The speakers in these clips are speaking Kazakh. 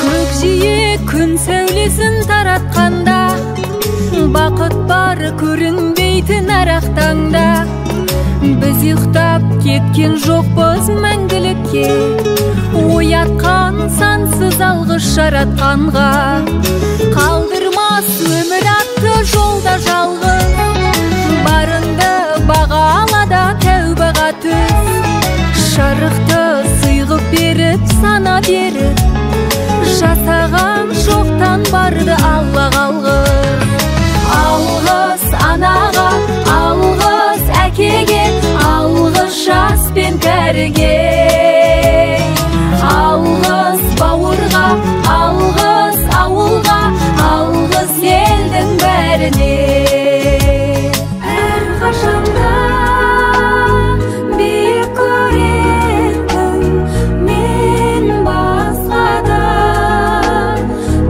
Көкжиек күн сәулесін таратқанда, бақыт бар көрінбейтін арақ таңда. Біз ұйықтап кеткен жоқпыз мәңгілікке, оятқан сансыз алғыс жаратқанға. Қалдырмас өмір атты жолда жалғыз, барыңды бағалада тәубаға түс. Шарықты сыйғып беріп сана беріп, жасаған жоқтан барды Алла қалғыз. Алғыс анаға, алғыс әкеге, алғыс жас пен кәріге. Алғыс бауырға, алғыс ауылға, алғыс елдің бәріне. Әрқашанда биік көретін мен басқада,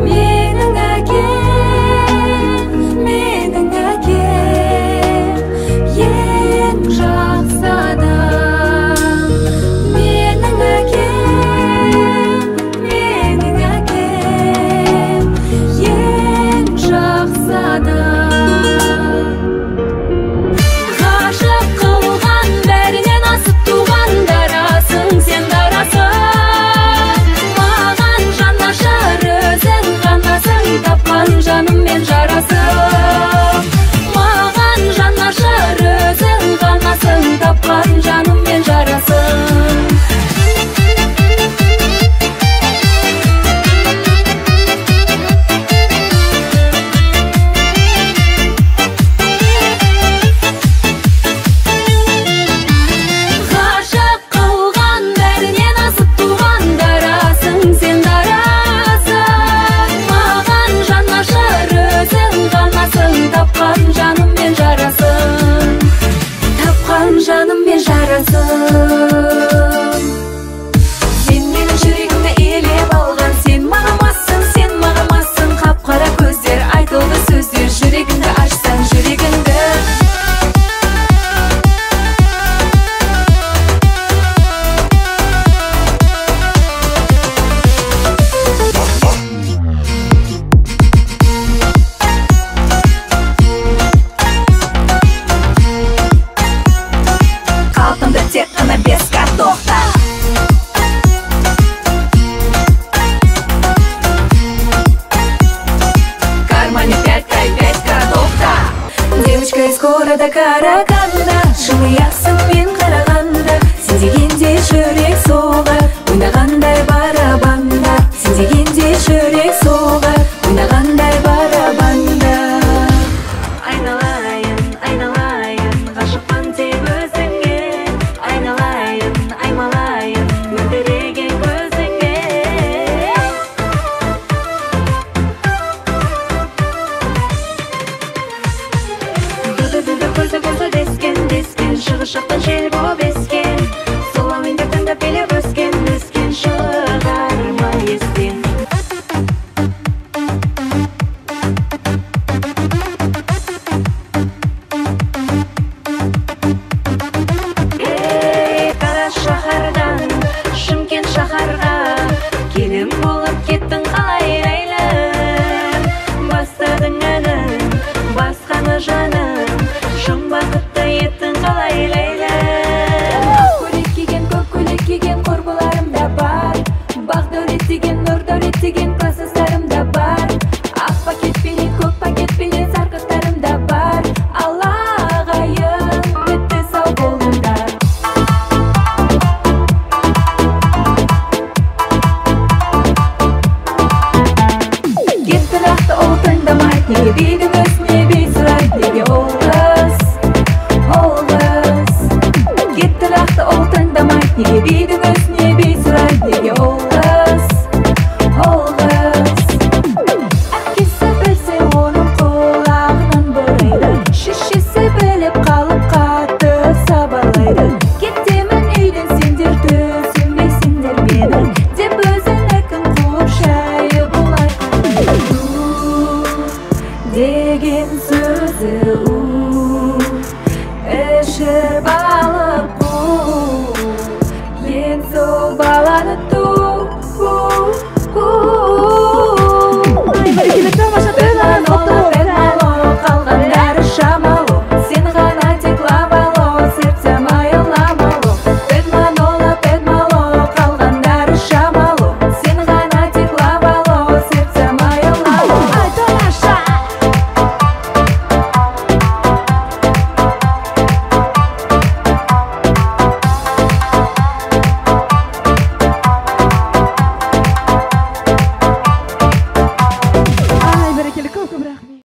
менің әкем ең жақсы адам. Менің әкем ең жақсы адам. Ғашық қылған бәрінен асып туған дарасың, сен дарасың. Маған жанашыр өзің ғанасың, тапқан жаным мен жарасың. Маған жанашыр өзің ғанасың, тапқан жаным мен жарасың. Ғашық қылған бәрінен асып туған дарасың, сен дарасың. Маған жанашыр өзің ғанасың, тапқан жаным мен жарасың. Тапқан жаным мен жарасың. Сен менің жүрегімді елеп алған, сен мағамасың, сен мағамасың. Қап-қара көздер, айтылды сөздер, жүрегіңді ашсаң, жүрегіңді. Қалпында тек қана бес картоқта. В кармане 5 картоқта. Девочка из города Караганда, жымиясың мен қарағанда. Сен дегенде жүрек соғар, ойнағандай барабанда. Сен дегенде жүрек соғар, ойнағандай барабанда. Айналайын, айналайын, ғашықпын тек өзіңе. Айналайын, аймалайын, мөлдіреген көзіңе. Дүлді көзі болса дескен, шығыс жақтан жел болып ескен. Сол әуенді тыңдап келіп өскен шығарма естен. Қара шаһардан Шымкент шаһарға, келін болып кеттің қалай ләйлім. Бастадың әнін, басқаны жаным, шын бақытты еттің қалай ләйлім. Көйлек киген, көк көйлек киген құрбыларым да бар. Бақ дәулет деген, нұр дәулет деген класстастарым да бар. Ақ пакет пенен, көк пакет пенен сарқыттарым да бар. Алла ағайын, бітті сау болыңдар. Кетті нақты ол тыңдамайды, неге бидің өзіне бей сұрайды, неге ол қыз, ол қыз. Кетті нақты ол тыңдамайды, неге бидің өзіне бей сұрайды, неге ол қыз, ол қыз. Әкесі білсе оның құлағынан бұрайды, шешесі біліп қалып қатты сабалайды. Кетемін үйден сендер түсінбейсіңдер мені, деп өзін әркім қуып шайы болай. Деген сөзі ішіп алып қу, ең Су баланы